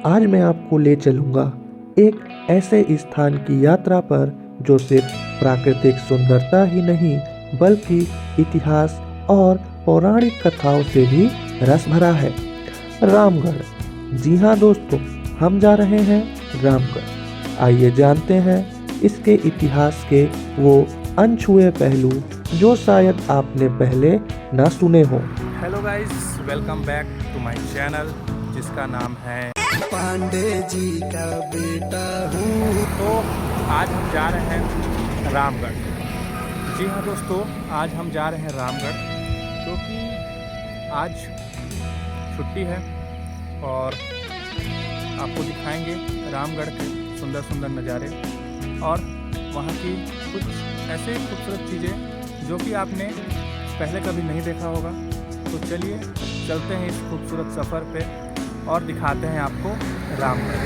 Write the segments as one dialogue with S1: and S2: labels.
S1: आज मैं आपको ले चलूँगा एक ऐसे स्थान की यात्रा पर जो सिर्फ प्राकृतिक सुंदरता ही नहीं बल्कि इतिहास और पौराणिक कथाओं से भी रस भरा है। रामगढ़। जी हाँ दोस्तों, हम जा रहे हैं रामगढ़। आइए जानते हैं इसके इतिहास के वो अनछुए पहलू जो शायद आपने पहले ना सुने हो।
S2: Hello guys, welcome back to my channel जिसका नाम है
S3: पांडे जी का बेटा हूँ।
S2: तो आज हम जा रहे हैं रामगढ़। जी हाँ दोस्तों, आज हम जा रहे हैं रामगढ़ क्योंकि आज छुट्टी है और आपको दिखाएंगे रामगढ़ के सुंदर सुंदर नज़ारे और वहाँ की कुछ ऐसे खूबसूरत चीज़ें जो कि आपने पहले कभी नहीं देखा होगा। तो चलिए चलते हैं इस खूबसूरत सफ़र पे और दिखाते हैं आपको रामगढ़।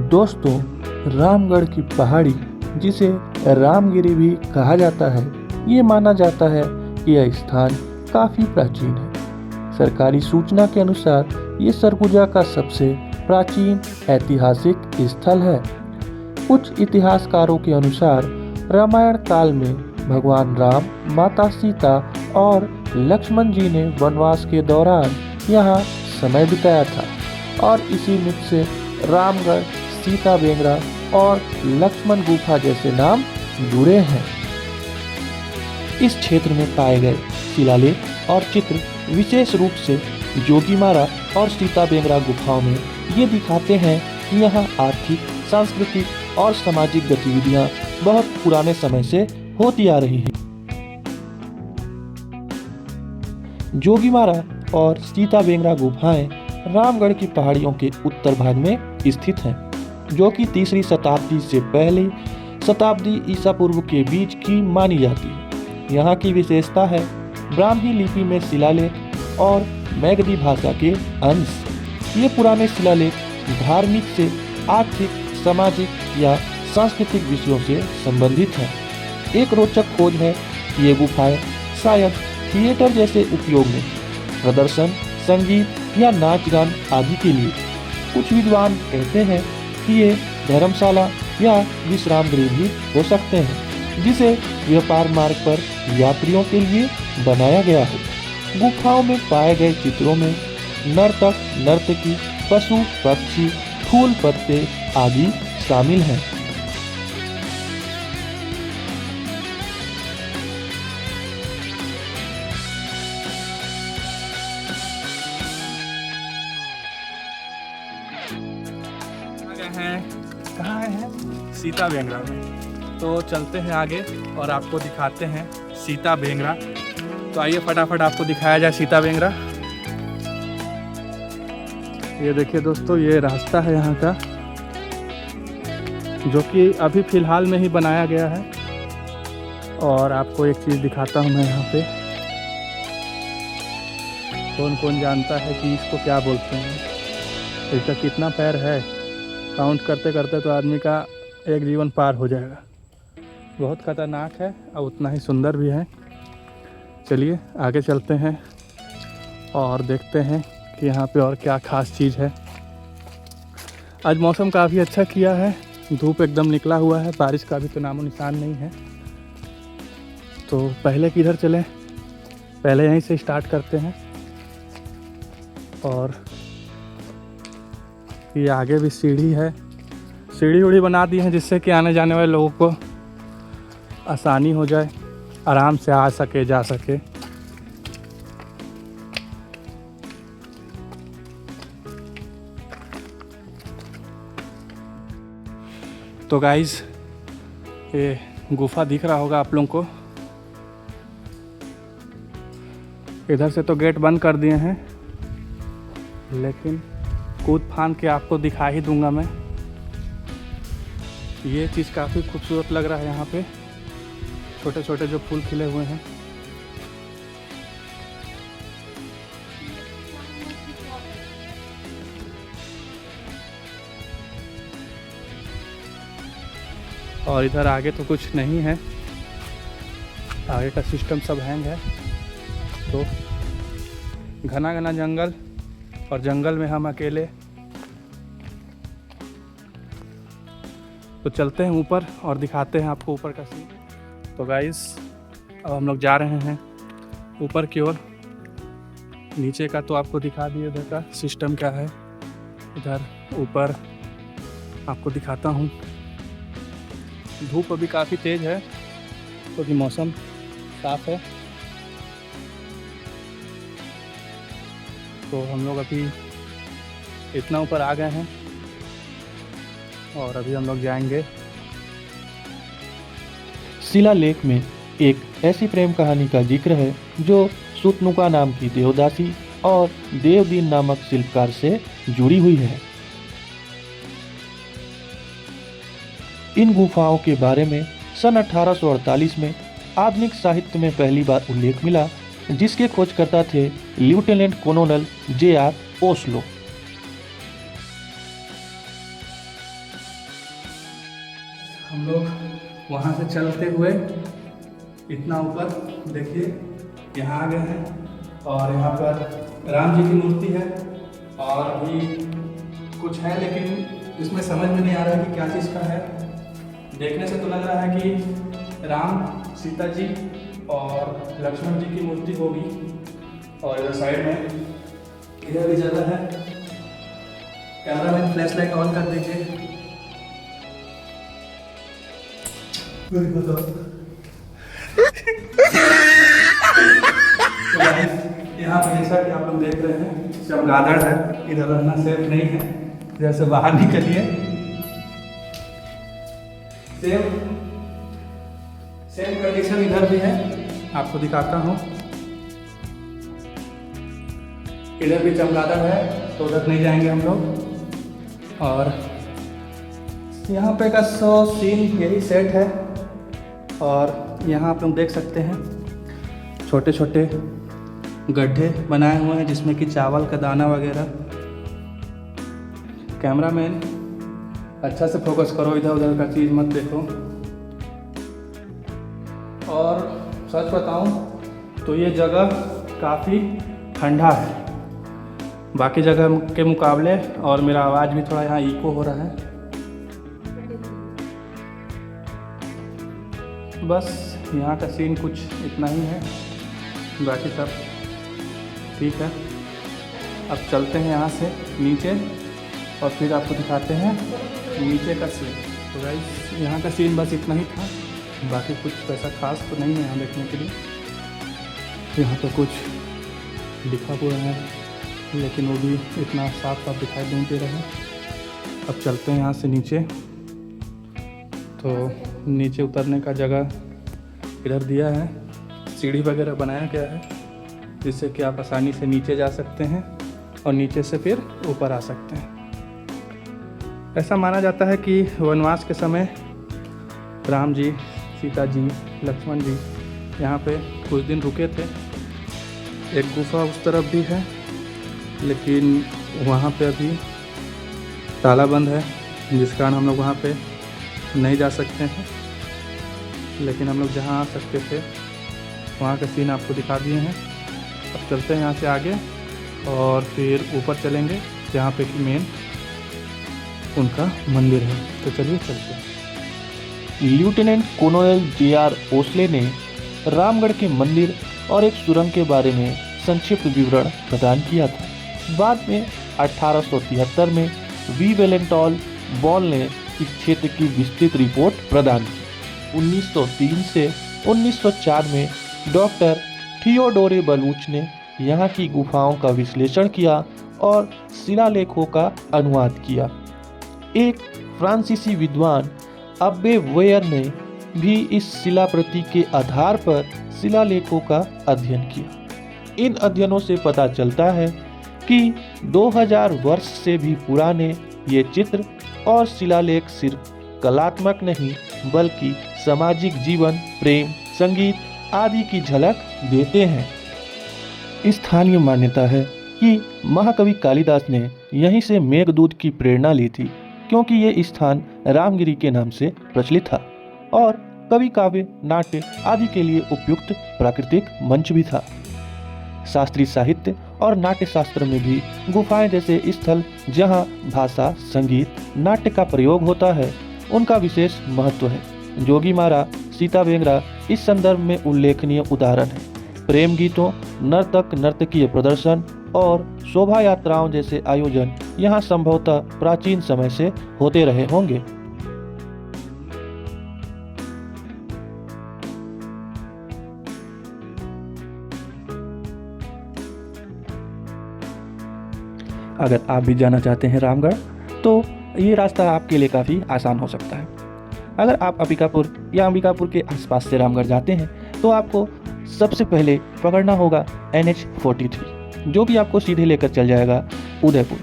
S1: दोस्तों, रामगढ़ की पहाड़ी जिसे रामगिरी भी कहा जाता है, ये माना जाता है कि यह स्थान काफ़ी प्राचीन है। सरकारी सूचना के अनुसार ये सरगुजा का सबसे प्राचीन ऐतिहासिक स्थल है। कुछ इतिहासकारों के अनुसार रामायण काल में भगवान राम, माता सीता और लक्ष्मण जी ने वनवास के दौरान यहाँ समय बिताया था और इसी मिथ से रामगढ़, सीता बेंगरा और लक्ष्मण गुफा जैसे नाम जुड़े हैं। इस क्षेत्र में पाए गए शिलालेख और चित्र विशेष रूप से जोगीमारा और सीता बेंगरा गुफाओं में ये दिखाते हैं कि यहाँ आर्थिक, सांस्कृतिक और सामाजिक गतिविधियाँ बहुत पुराने समय से होती आ रही है। जोगीमारा और सीता बेंगरा गुफाएं रामगढ़ की पहाड़ियों के उत्तर भाग में स्थित हैं, जो कि 3री शताब्दी से पहले शताब्दी ईसा पूर्व के बीच की मानी जाती है। यहाँ की विशेषता है ब्राह्मी लिपि में शिलालेख और मैगधी भाषा के अंश। ये पुराने शिलालेख धार्मिक से आर्थिक, सामाजिक या सांस्कृतिक विषयों से संबंधित हैं। एक रोचक खोज है कि ये गुफाएं शायद थिएटर जैसे उपयोग में प्रदर्शन, संगीत या नाच गान आदि के लिए। कुछ विद्वान कहते हैं कि ये धर्मशाला या विश्राम गृह भी हो सकते हैं, जिसे व्यापार मार्ग पर यात्रियों के लिए बनाया गया है। गुफाओं में पाए गए चित्रों में नर्तक, नर्तकी, पशु, पक्षी, फूल, पत्ते आदि शामिल हैं।
S2: कहाँ है? सीता बेंगरा में। तो चलते हैं आगे और आपको दिखाते हैं सीता बेंगरा। तो आइए फटाफट आपको दिखाया जाए सीता बेंगरा। ये देखिए दोस्तों, ये रास्ता है यहाँ का जो कि अभी फ़िलहाल में ही बनाया गया है। और आपको एक चीज़ दिखाता हूँ मैं यहाँ पे। कौन कौन जानता है कि इसको क्या बोलते हैं? इसका कितना पैर है, काउंट करते करते तो आदमी का एक जीवन पार हो जाएगा। बहुत खतरनाक है और उतना ही सुंदर भी है। चलिए आगे चलते हैं और देखते हैं कि यहाँ पे और क्या ख़ास चीज़ है। आज मौसम काफ़ी अच्छा किया है, धूप एकदम निकला हुआ है, बारिश का भी तो नामो निशान नहीं है। तो पहले किधर चलें? पहले यहीं से स्टार्ट करते हैं। और ये आगे भी सीढ़ी है, सीढ़ी उड़ी बना दी है जिससे कि आने जाने वाले लोगों को आसानी हो जाए, आराम से आ सके, जा सके। तो गाइस, ये गुफा दिख रहा होगा आप लोगों को। इधर से तो गेट बंद कर दिए हैं, लेकिन कूद फान के आपको दिखा ही दूंगा मैं। ये चीज़ काफ़ी खूबसूरत लग रहा है। यहाँ पे छोटे छोटे जो फूल खिले हुए हैं। और इधर आगे तो कुछ नहीं है, आगे का सिस्टम सब हैंग है। तो घना घना जंगल और जंगल में हम अकेले। तो चलते हैं ऊपर और दिखाते हैं आपको ऊपर का सीन। तो गाइस अब हम लोग जा रहे हैं ऊपर की ओर। नीचे का तो आपको दिखा दिए, उधर का सिस्टम क्या है। इधर ऊपर आपको दिखाता हूँ। धूप अभी काफ़ी तेज़ है क्योंकि मौसम साफ है। तो हम लोग अभी इतना ऊपर आ गए हैं और अभी हम लोग जाएंगे।
S1: शिलालेख में एक ऐसी प्रेम कहानी का जिक्र है जो सुतनुका नाम की देवदासी और देवदीन नामक शिल्पकार से जुड़ी हुई है। इन गुफाओं के बारे में सन 1848 में आधुनिक साहित्य में पहली बार उल्लेख मिला, जिसके खोजकर्ता थे लेफ्टिनेंट कर्नल J.R. ओस्लो।
S2: हम लोग वहाँ से चलते हुए इतना ऊपर देखिए यहाँ आ गए हैं और यहाँ पर राम जी की मूर्ति है और भी कुछ है, लेकिन इसमें समझ में नहीं आ रहा है कि क्या चीज़ का है। देखने से तो लग रहा है कि राम, सीता जी और लक्ष्मण जी की मूर्ति होगी। और इधर साइड में इधर भी जगह है। Camera man flash light on कर दीजिए। यहाँ पर जैसा कि आप लोग देख रहे हैं चमगादड़ है, इधर रहना सेफ नहीं है, इधर से बाहर निकलिए। सेम कंडीशन इधर भी है, आपको दिखाता हूँ। इधर भी चमगादड़ है तो उधर नहीं जाएंगे हम लोग। और यहाँ पे का सीन यही सेट है और यहाँ आप लोग देख सकते हैं छोटे छोटे गड्ढे बनाए हुए हैं जिसमें कि चावल का दाना वगैरह। कैमरामैन अच्छा से फोकस करो, इधर उधर का चीज़ मत देखो। और सच बताऊं तो ये जगह काफ़ी ठंडा है बाकी जगह के मुकाबले, और मेरा आवाज़ भी थोड़ा यहाँ इको हो रहा है। बस यहाँ का सीन कुछ इतना ही है, बाकी सब ठीक है। अब चलते हैं यहाँ से नीचे और फिर आपको दिखाते हैं नीचे का सीन। तो गाइस यहाँ का सीन बस इतना ही था, बाकी कुछ ऐसा खास तो नहीं है यहाँ देखने के लिए। यहाँ पे कुछ लिखा हुआ है लेकिन वो भी इतना साफ साफ दिखाई नहीं दे रहा है। अब चलते हैं यहाँ से नीचे। तो नीचे उतरने का जगह इधर दिया है, सीढ़ी वगैरह बनाया गया है जिससे कि आप आसानी से नीचे जा सकते हैं और नीचे से फिर ऊपर आ सकते हैं। ऐसा माना जाता है कि वनवास के समय राम जी, सीता जी, लक्ष्मण जी यहाँ पे कुछ दिन रुके थे। एक गुफा उस तरफ भी है लेकिन वहाँ पे अभी ताला बंद है, जिस कारण हम लोग वहाँ पे नहीं जा सकते हैं। लेकिन हम लोग जहाँ आ सकते थे वहाँ का सीन आपको दिखा दिए हैं। अब चलते हैं यहाँ से आगे और फिर ऊपर चलेंगे जहाँ पे कि मेन उनका मंदिर है। तो चलिए चलते हैं।
S1: Lieutenant colonel J.R. ओस्ले ने रामगढ़ के मंदिर और एक सुरंग के बारे में संक्षिप्त विवरण प्रदान किया था। बाद में 1873 में वी वेलेंटॉल बॉल ने इस क्षेत्र की विस्तृत रिपोर्ट प्रदान की। 1903 से 1904 में डॉक्टर थियोडोरे बलूच ने यहाँ की गुफाओं का विश्लेषण किया और शिलालेखों का अनुवाद किया। एक फ्रांसीसी विद्वान अब्बे वेयर ने भी इस शिलाप्रति के आधार पर शिलालेखों का अध्ययन किया। इन अध्ययनों से पता चलता है कि 2000 वर्ष से भी पुराने ये चित्र और शिलालेख सिर्फ कलात्मक नहीं बल्कि सामाजिक जीवन, प्रेम, संगीत आदि की झलक देते हैं। स्थानीय मान्यता है कि महाकवि कालिदास ने यहीं से मेघदूत की प्रेरणा ली थी, क्योंकि ये स्थान रामगिरी के नाम से प्रचलित था और कवि काव्य, नाट्य आदि के लिए उपयुक्त प्राकृतिक मंच भी था। शास्त्रीय साहित्य और नाट्य शास्त्र में भी गुफाएं जैसे स्थल जहां भाषा, संगीत, नाट्य का प्रयोग होता है, उनका विशेष महत्व है। जोगीमारा सीता बेंगरा इस संदर्भ में उल्लेखनीय उदाहरण है। प्रेम गीतों, नर्तक नर्तकीय प्रदर्शन और शोभा यात्राओं जैसे आयोजन यहाँ संभवतः प्राचीन समय से होते रहे होंगे। अगर आप भी जाना चाहते हैं रामगढ़, तो ये रास्ता आपके लिए काफ़ी आसान हो सकता है। अगर आप अंबिकापुर या अंबिकापुर के आसपास से रामगढ़ जाते हैं, तो आपको सबसे पहले पकड़ना होगा NH43, जो कि आपको सीधे लेकर चल जाएगा उदयपुर।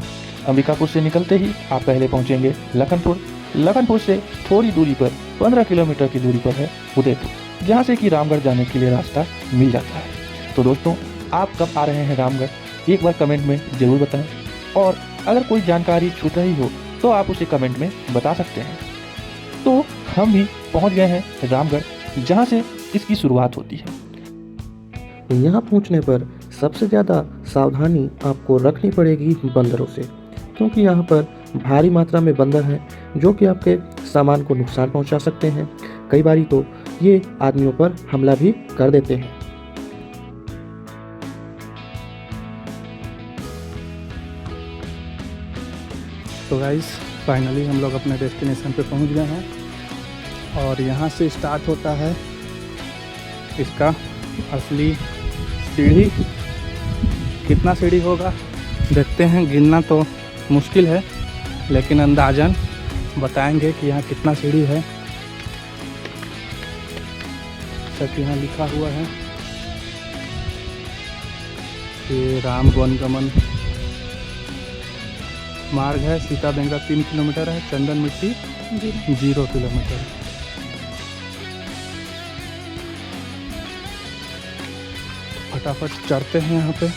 S1: अंबिकापुर से निकलते ही आप पहले पहुंचेंगे लखनपुर। लखनपुर से थोड़ी दूरी पर 15 किलोमीटर की दूरी पर है उदयपुर, जहां से कि रामगढ़ जाने के लिए रास्ता मिल जाता है। तो दोस्तों, आप कब आ रहे हैं रामगढ़, एक बार कमेंट में ज़रूर बताएं, और अगर कोई जानकारी छूट रही हो तो आप उसे कमेंट में बता सकते हैं। तो हम भी पहुंच गए हैं रामगढ़, जहां से इसकी शुरुआत होती है। यहाँ पहुंचने पर सबसे ज़्यादा सावधानी आपको रखनी पड़ेगी बंदरों से, क्योंकि यहाँ पर भारी मात्रा में बंदर हैं जो कि आपके सामान को नुकसान पहुंचा सकते हैं। कई बारी तो ये आदमियों पर हमला भी कर देते हैं।
S2: तो गाइस, फाइनली हम लोग अपने डेस्टिनेशन पे पहुंच गए हैं, और यहाँ से स्टार्ट होता है इसका असली सीढ़ी। कितना सीढ़ी होगा देखते हैं, गिनना तो मुश्किल है, लेकिन अंदाजन बताएंगे कि यहाँ कितना सीढ़ी है। तक यहाँ लिखा हुआ है कि राम वनगमन मार्ग है, सीता बेंगरा 3 किलोमीटर है, चंदन मिट्टी 0 किलोमीटर। फटाफट चढ़ते हैं। यहाँ पे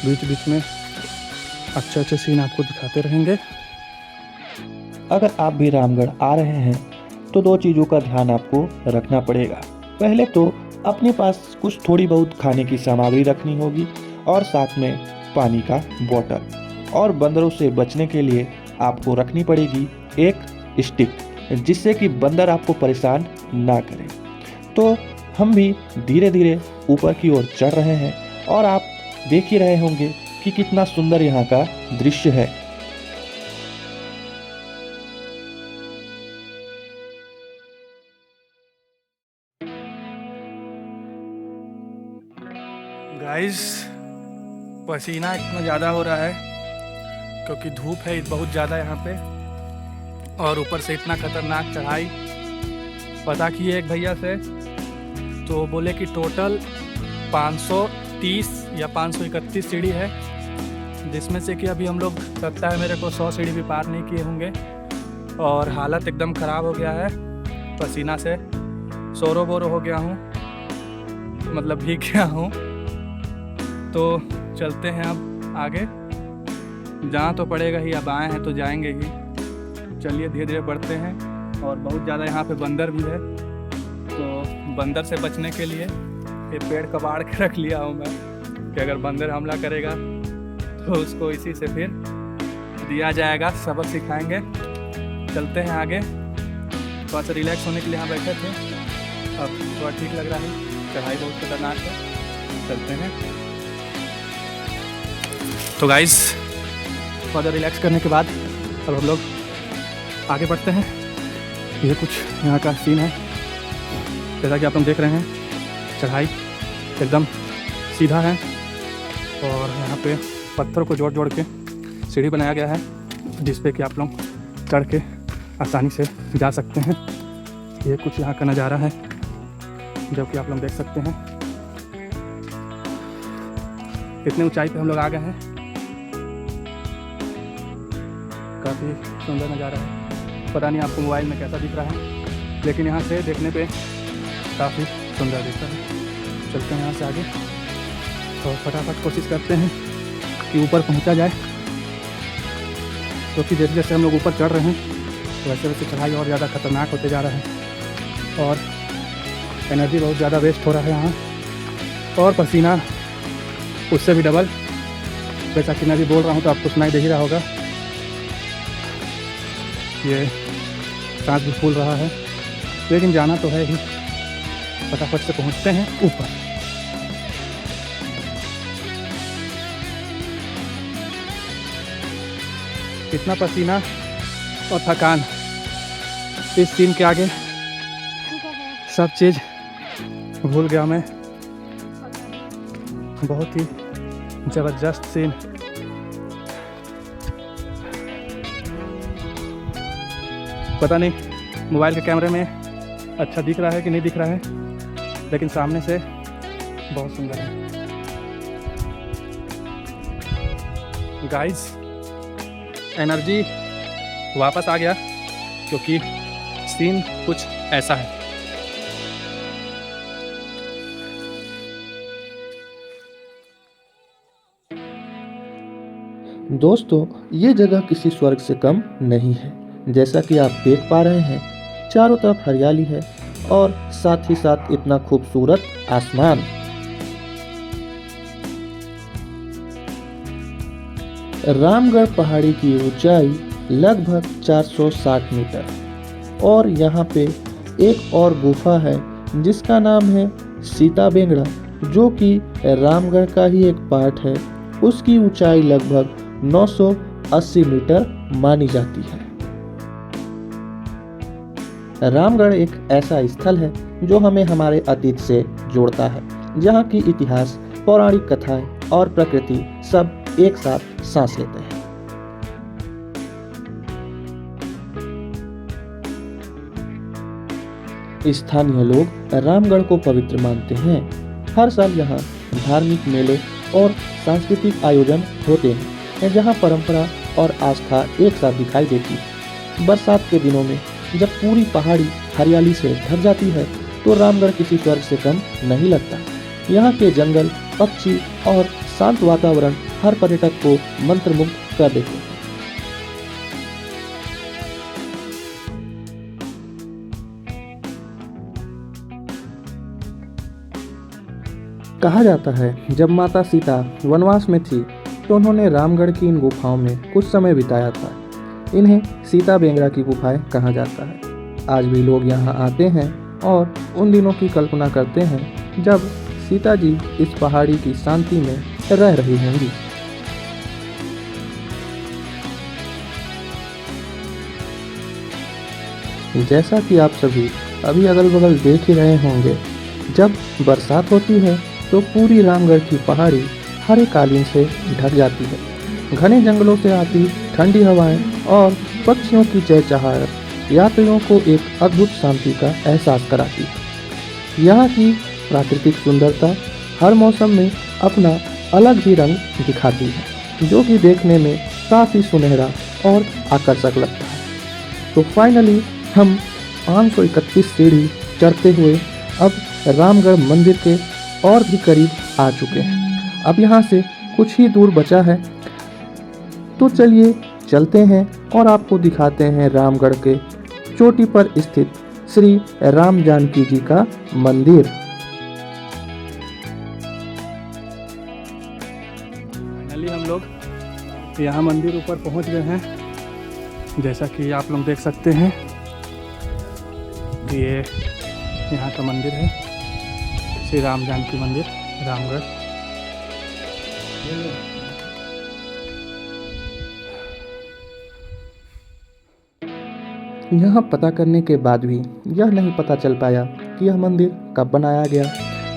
S2: बीच बीच में अच्छे अच्छे सीन आपको दिखाते रहेंगे।
S1: अगर आप भी रामगढ़ आ रहे हैं, तो 2 चीज़ों का ध्यान आपको रखना पड़ेगा। पहले तो अपने पास कुछ थोड़ी बहुत खाने की सामग्री रखनी होगी, और साथ में पानी का बोतल। और बंदरों से बचने के लिए आपको रखनी पड़ेगी एक स्टिक, जिससे कि बंदर आपको परेशान ना करें। तो हम भी धीरे धीरे ऊपर की ओर चढ़ रहे हैं, और आप देख ही रहे होंगे कि कितना सुंदर यहाँ का दृश्य है।
S2: गाइस, पसीना इतना ज़्यादा हो रहा है क्योंकि धूप है बहुत ज़्यादा यहाँ पे, और ऊपर से इतना खतरनाक चढ़ाई। पता किए एक भैया से, तो बोले कि टोटल 530 या 531 सीढ़ी है, जिसमें से कि अभी हम लोग, लगता है मेरे को 100 सीढ़ी भी पार नहीं किए होंगे। और हालत एकदम ख़राब हो गया है, पसीना से सोरो बोरो हो गया हूँ, मतलब भीग गया हूँ। तो चलते हैं अब आगे, जहाँ तो पड़ेगा ही, अब आए हैं तो जाएंगे ही। चलिए धीरे धीरे बढ़ते हैं। और बहुत ज़्यादा यहाँ पे बंदर भी है, तो बंदर से बचने के लिए ये पेड़ कबाड़ के रख लिया हूँ मैं, कि अगर बंदर हमला करेगा तो उसको इसी से फिर दिया जाएगा, सबक सिखाएंगे। चलते हैं आगे। थोड़ा सा रिलैक्स होने के लिए यहाँ बैठे थे, अब थोड़ा ठीक लग रहा है। चढ़ाई बहुत खतरनाक है, चलते हैं। तो गाइस, थोड़ा रिलैक्स करने के बाद अब हम लोग आगे बढ़ते हैं। ये कुछ यहाँ का सीन है, जैसा कि आप लोग देख रहे हैं। चढ़ाई एकदम सीधा है, और यहाँ पे पत्थर को जोड़ जोड़ के सीढ़ी बनाया गया है, जिस पे कि आप लोग चढ़ के आसानी से जा सकते हैं। ये कुछ यहाँ का नज़ारा है, जो कि आप लोग देख सकते हैं। इतने ऊंचाई पे हम लोग आ गए हैं, काफ़ी सुंदर नज़ारा है। पता नहीं आपको मोबाइल में कैसा दिख रहा है, लेकिन यहाँ से देखने पे काफ़ी सुंदर दिखता है। चलते हैं यहाँ से आगे, और फटाफट कोशिश करते हैं कि ऊपर पहुँचा जाए, क्योंकि जैसे जैसे हम लोग ऊपर चढ़ रहे हैं, वैसे वैसे चढ़ाई और ज़्यादा खतरनाक होते जा रहा है, और एनर्जी बहुत ज़्यादा वेस्ट हो रहा है यहाँ, और पसीना उससे भी डबल जैसा कि मैं भी बोल रहा हूँ तो आपको सुनाई दे ही रहा होगा। ये सांस भी फूल रहा है, लेकिन जाना तो है ही। फटाफट से पहुँचते हैं ऊपर। कितना पसीना और थकान, इस सीन के आगे सब चीज़ भूल गया मैं। बहुत ही ज़बरदस्त सीन। पता नहीं मोबाइल के कैमरे में अच्छा दिख रहा है कि नहीं दिख रहा है, लेकिन सामने से बहुत सुंदर है। गाइस, एनर्जी वापस आ गया, क्योंकि सीन कुछ ऐसा है।
S1: दोस्तों, ये जगह किसी स्वर्ग से कम नहीं है। जैसा कि आप देख पा रहे हैं, चारों तरफ हरियाली है और साथ ही साथ इतना खूबसूरत आसमान। रामगढ़ पहाड़ी की ऊंचाई लगभग 460 मीटर और यहाँ पे एक और गुफा है जिसका नाम है सीता बेंगड़ा, जो कि रामगढ़ का ही एक पार्ट है। उसकी ऊंचाई लगभग 980 मीटर मानी जाती है। रामगढ़ एक ऐसा स्थल है जो हमें हमारे अतीत से जोड़ता है, जहाँ की इतिहास, पौराणिक कथाएं और प्रकृति सब एक साथ सांस लेते हैं। स्थानीय लोग रामगढ़ को पवित्र मानते हैं। हर साल यहाँ धार्मिक मेले और सांस्कृतिक आयोजन होते हैं, जहाँ परंपरा और आस्था एक साथ दिखाई देती है। बरसात के दिनों में जब पूरी पहाड़ी हरियाली से ढक जाती है तो रामगढ़ किसी स्वर्ग से कम नहीं लगता। यहाँ के जंगल, पक्षी और शांत वातावरण हर पर्यटक को मंत्रमुग्ध कर देते हैं। कहा जाता है जब माता सीता वनवास में थी तो उन्होंने रामगढ़ की इन गुफाओं में कुछ समय बिताया था। इन्हें सीता बेंगड़ा की गुफाएं कहा जाता है। आज भी लोग यहाँ आते हैं और उन दिनों की कल्पना करते हैं जब सीता जी इस पहाड़ी की शांति में रह रही होंगी। जैसा कि आप सभी अभी अगल बगल देख ही रहे होंगे, जब बरसात होती है तो पूरी रामगढ़ की पहाड़ी हरे कालीन से ढक जाती है। घने जंगलों से आती ठंडी हवाएं और पक्षियों की चहचहाहट यात्रियों को एक अद्भुत शांति का एहसास कराती है। यहाँ की प्राकृतिक सुंदरता हर मौसम में अपना अलग ही रंग दिखाती है, जो कि देखने में काफ़ी सुनहरा और आकर्षक लगता है। तो फाइनली हम 531 सीढ़ी चढ़ते हुए अब रामगढ़ मंदिर के और भी करीब आ चुके हैं। अब यहाँ से कुछ ही दूर बचा है, तो चलिए चलते हैं और आपको दिखाते हैं रामगढ़ के चोटी पर स्थित श्री राम जानकी जी का मंदिर।
S2: फाइनली हम लोग यहाँ मंदिर ऊपर पहुँच गए हैं। जैसा कि आप लोग देख सकते हैं, ये यहाँ का मंदिर है, श्री राम जानकी मंदिर, रामगढ़।
S1: यहाँ पता करने के बाद भी यह नहीं पता चल पाया कि यह मंदिर कब बनाया गया,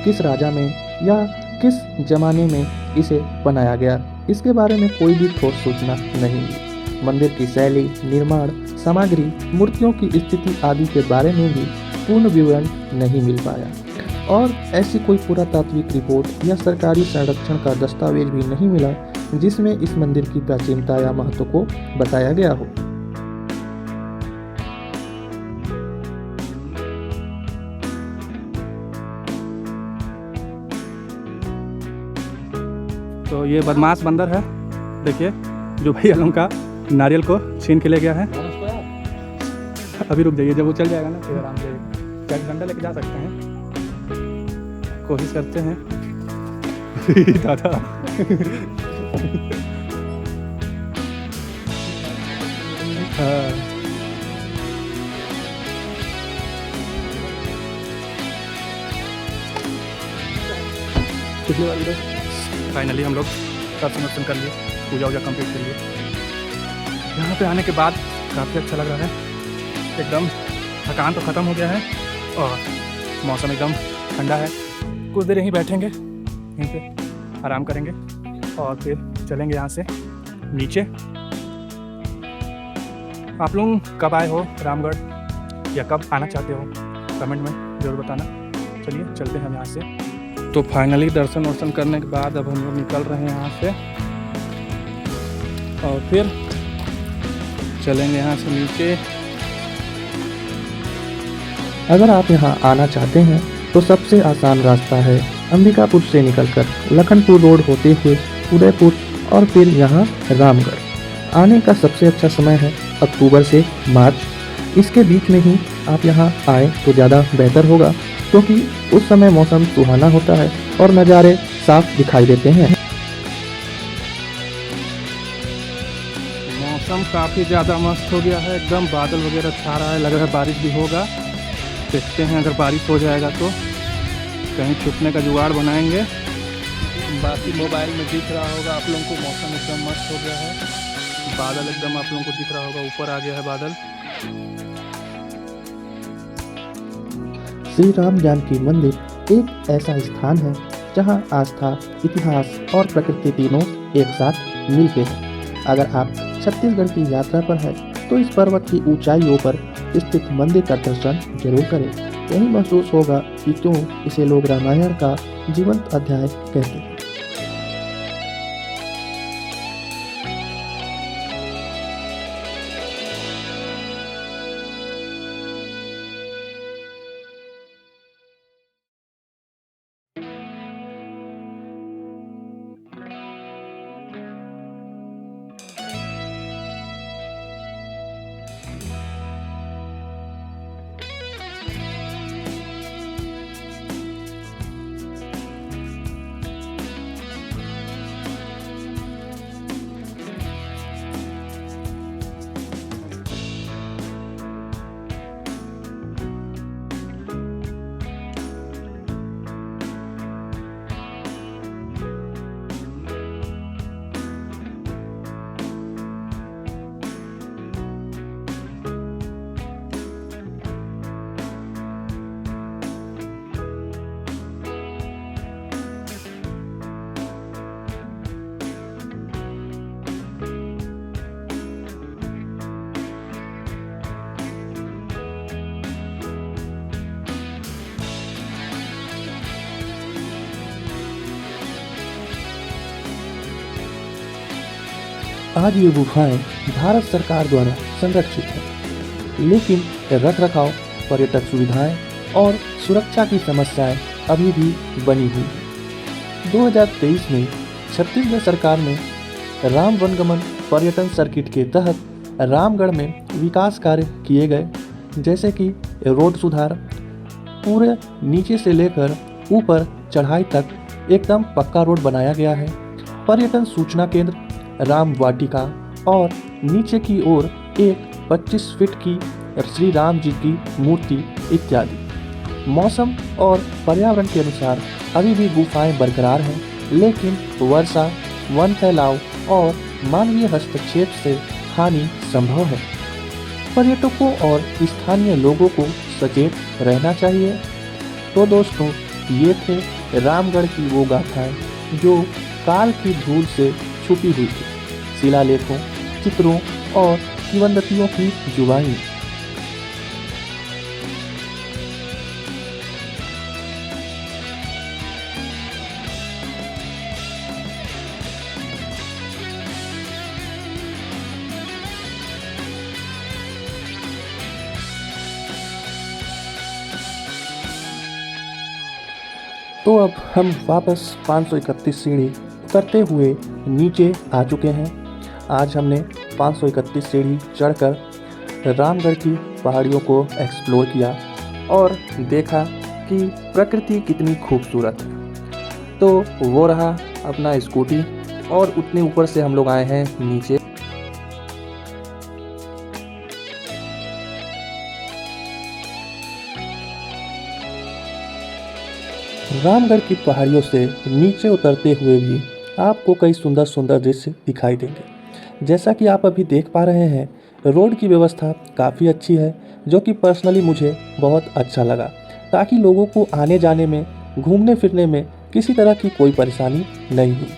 S1: किस राजा में या किस जमाने में इसे बनाया गया। इसके बारे में कोई भी ठोस सूचना नहीं मिली। मंदिर की शैली, निर्माण सामग्री, मूर्तियों की स्थिति आदि के बारे में भी पूर्ण विवरण नहीं मिल पाया और ऐसी कोई पुरातात्विक रिपोर्ट या सरकारी संरक्षण का दस्तावेज भी नहीं मिला जिसमें इस मंदिर की प्राचीनता या महत्व को बताया गया हो।
S2: तो ये बदमाश बंदर है, देखिए, जो भैया लोगों का नारियल को छीन के ले गया है। अभी रुक जाइए, जब वो चल जाएगा ना फिर आराम से चार डंडा लेके जा सकते हैं। कोशिश करते हैं दादा हाँ। पिछली बार उधर फाइनली हम लोग दर्शन कर लिए, पूजा वूजा कंप्लीट कर लिए। यहाँ पे आने के बाद काफ़ी अच्छा लग रहा है, एकदम थकान तो ख़त्म हो गया है और मौसम एकदम ठंडा है। कुछ देर यहीं बैठेंगे, यहीं पे आराम करेंगे और फिर चलेंगे यहाँ से नीचे। आप लोग कब आए हो रामगढ़ या कब आना चाहते हो कमेंट में ज़रूर बताना। चलिए चलते हैं हम यहाँ से। तो फाइनली दर्शन वर्शन करने के बाद अब हम लोग निकल रहे हैं यहाँ से और फिर चलेंगे यहाँ से नीचे।
S1: अगर आप यहाँ आना चाहते हैं तो सबसे आसान रास्ता है अंबिकापुर से निकलकर लखनपुर रोड होते हुए उदयपुर और फिर यहाँ रामगढ़। आने का सबसे अच्छा समय है अक्टूबर से मार्च, इसके बीच में ही आप यहाँ आए तो ज़्यादा बेहतर होगा, क्योंकि उस समय मौसम सुहाना होता है और नज़ारे साफ दिखाई देते हैं।
S2: मौसम काफ़ी ज़्यादा मस्त हो गया है, एकदम बादल वगैरह छा रहा है, लग रहा है बारिश भी होगा। देखते हैं अगर बारिश हो जाएगा तो कहीं छुपने का जुगाड़ बनाएंगे। बाकी मोबाइल में दिख रहा होगा आप लोगों को, मौसम एकदम मस्त हो गया है, बादल एकदम आप लोगों को दिख रहा होगा, ऊपर आ गया है बादल।
S1: श्री राम जानकी मंदिर एक ऐसा स्थान है जहां आस्था, इतिहास और प्रकृति तीनों एक साथ मिलके हैं। अगर आप छत्तीसगढ़ की यात्रा पर हैं तो इस पर्वत की ऊंचाइयों पर स्थित मंदिर का दर्शन जरूर करें। यही महसूस होगा कि क्यों इसे लोग रामायण का जीवंत अध्याय कहते हैं। आज ये गुफाएं भारत सरकार द्वारा संरक्षित हैं, लेकिन रख रखाव, पर्यटक सुविधाएं और सुरक्षा की समस्याएं अभी भी बनी हुई हैं। 2023 में छत्तीसगढ़ सरकार ने राम वनगमन पर्यटन सर्किट के तहत रामगढ़ में विकास कार्य किए गए, जैसे कि रोड सुधार, पूरे नीचे से लेकर ऊपर चढ़ाई तक एकदम पक्का रोड बनाया गया है, पर्यटन सूचना केंद्र, राम वाटिका और नीचे की ओर एक 25 फीट की श्री राम जी की मूर्ति इत्यादि। मौसम और पर्यावरण के अनुसार अभी भी गुफाएं बरकरार हैं, लेकिन वर्षा, वन फैलाव और मानवीय हस्तक्षेप से हानि संभव है। पर्यटकों और स्थानीय लोगों को सचेत रहना चाहिए। तो दोस्तों, ये थे रामगढ़ की वो गाथाएं जो काल की धूल से छुपी हुई थी, शिलालेखों, चित्रों और किंवदंतियों की जुबानी। तो अब हम वापस 531 सीढ़ी उतरते हुए नीचे आ चुके हैं। आज हमने 531 सीढ़ी चढ़कर रामगढ़ की पहाड़ियों को एक्सप्लोर किया और देखा कि प्रकृति कितनी खूबसूरत है। तो वो रहा अपना स्कूटी और उतने ऊपर से हम लोग आए हैं नीचे। रामगढ़ की पहाड़ियों से नीचे उतरते हुए भी आपको कई सुंदर सुंदर दृश्य दिखाई देंगे। जैसा कि आप अभी देख पा रहे हैं, रोड की व्यवस्था काफ़ी अच्छी है, जो कि पर्सनली मुझे बहुत अच्छा लगा, ताकि लोगों को आने जाने में, घूमने फिरने में किसी तरह की कोई परेशानी नहीं हुई।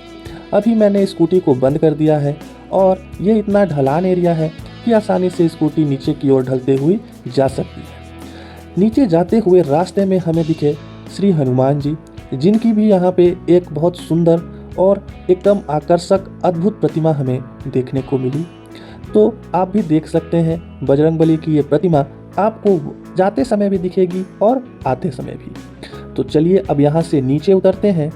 S1: अभी मैंने स्कूटी को बंद कर दिया है और ये इतना ढलान एरिया है कि आसानी से स्कूटी नीचे की ओर ढलते हुए जा सकती है। नीचे जाते हुए रास्ते में हमें दिखे श्री हनुमान जी, जिनकी भी यहाँ पे एक बहुत सुंदर और एकदम आकर्षक अद्भुत प्रतिमा हमें देखने को मिली। तो आप भी देख सकते हैं बजरंगबली की ये प्रतिमा आपको जाते समय भी दिखेगी और आते समय भी। तो चलिए अब यहाँ से नीचे उतरते हैं।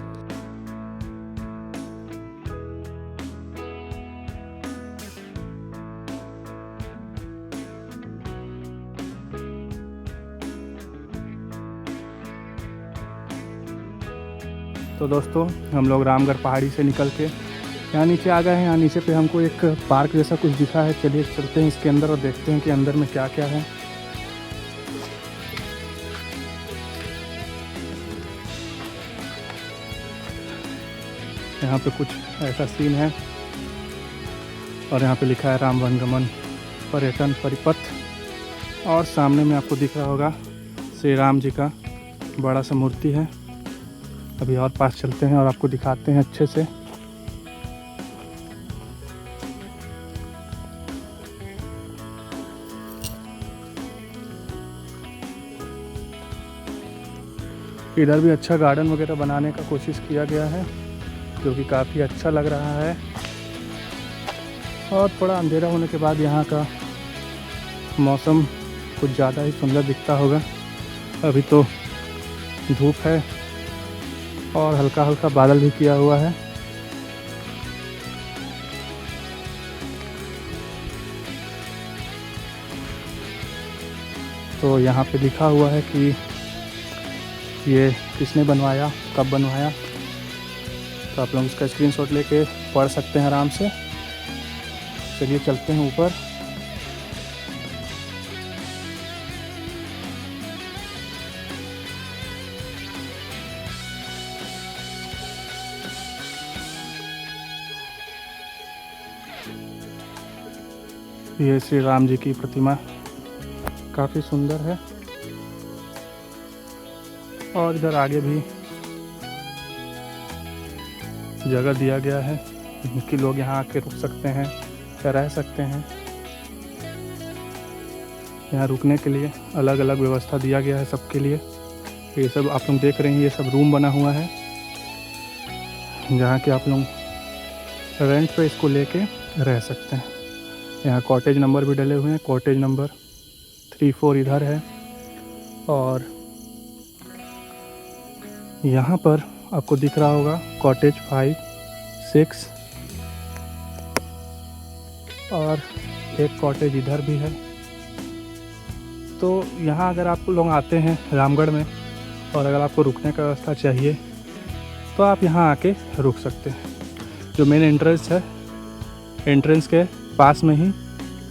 S2: तो दोस्तों, हम लोग रामगढ़ पहाड़ी से निकल के यहाँ नीचे आ गए हैं। यहाँ नीचे पे हमको एक पार्क जैसा कुछ दिखा है। चलिए चलते हैं इसके अंदर और देखते हैं कि अंदर में क्या क्या है। यहाँ पे कुछ ऐसा सीन है और यहाँ पे लिखा है राम वनगमन पर्यटन परिपथ। और सामने में आपको दिख रहा होगा श्री राम जी का बड़ा सा मूर्ति है। अभी और पास चलते हैं और आपको दिखाते हैं अच्छे से। इधर भी अच्छा गार्डन वगैरह बनाने का कोशिश किया गया है, जो कि काफ़ी अच्छा लग रहा है। और थोड़ा अंधेरा होने के बाद यहाँ का मौसम कुछ ज़्यादा ही सुंदर दिखता होगा। अभी तो धूप है और हल्का हल्का बादल भी किया हुआ है। तो यहाँ पे लिखा हुआ है कि ये किसने बनवाया, कब बनवाया। तो आप लोग इसका स्क्रीनशॉट लेके पढ़ सकते हैं आराम से। चलिए चलते हैं ऊपर। ये श्री राम जी की प्रतिमा काफ़ी सुंदर है। और इधर आगे भी जगह दिया गया है कि लोग यहाँ आके रुक सकते हैं या रह सकते हैं। यहाँ रुकने के लिए अलग अलग व्यवस्था दिया गया है सबके लिए। ये सब आप लोग देख रहे हैं, ये सब रूम बना हुआ है जहाँ के आप लोग रेंट पे इसको लेके रह सकते हैं। यहाँ कॉटेज नंबर भी डले हुए हैं। कॉटेज नंबर 3-4 इधर है। और यहाँ पर आपको दिख रहा होगा कॉटेज 5-6 और एक कॉटेज इधर भी है। तो यहाँ अगर आप लोग आते हैं रामगढ़ में और अगर आपको रुकने का व्यवस्था चाहिए तो आप यहाँ आके रुक सकते हैं। जो मेन एंट्रेंस है, एंट्रेंस के पास में ही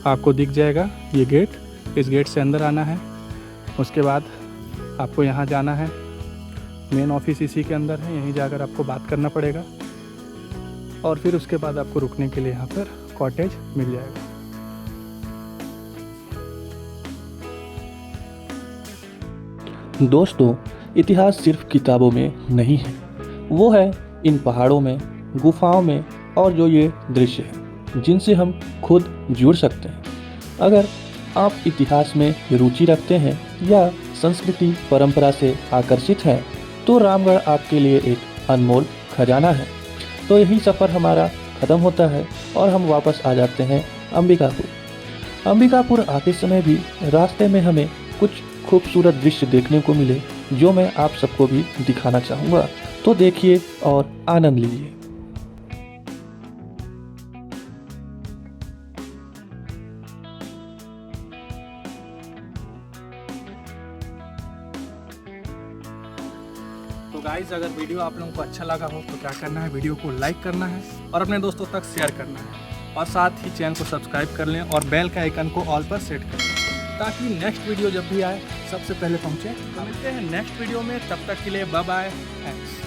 S2: आपको दिख जाएगा ये गेट। इस गेट से अंदर आना है। उसके बाद आपको यहाँ जाना है। मेन ऑफिस इसी के अंदर है, यहीं जाकर आपको बात करना पड़ेगा। और फिर उसके बाद आपको रुकने के लिए यहाँ पर कॉटेज मिल जाएगा।
S1: दोस्तों, इतिहास सिर्फ किताबों में नहीं है, वो है इन पहाड़ों में, गुफाओं में और जो ये दृश्य है जिनसे हम खुद जुड़ सकते हैं। अगर आप इतिहास में रुचि रखते हैं या संस्कृति परंपरा से आकर्षित हैं तो रामगढ़ आपके लिए एक अनमोल खजाना है। तो यही सफ़र हमारा ख़त्म होता है और हम वापस आ जाते हैं अंबिकापुर। अंबिकापुर आते समय भी रास्ते में हमें कुछ खूबसूरत दृश्य देखने को मिले, जो मैं आप सबको भी दिखाना चाहूँगा। तो देखिए और आनंद लीजिए।
S2: तो गाइस अगर वीडियो आप लोगों को अच्छा लगा हो तो क्या करना है, वीडियो को लाइक करना है और अपने दोस्तों तक शेयर करना है और साथ ही चैनल को सब्सक्राइब कर लें और बेल का आइकन को ऑल पर सेट कर लें ताकि नेक्स्ट वीडियो जब भी आए सबसे पहले पहुँचे। तो मिलते हैं नेक्स्ट वीडियो में, तब तक के लिए बाय बाय, थैंक्स।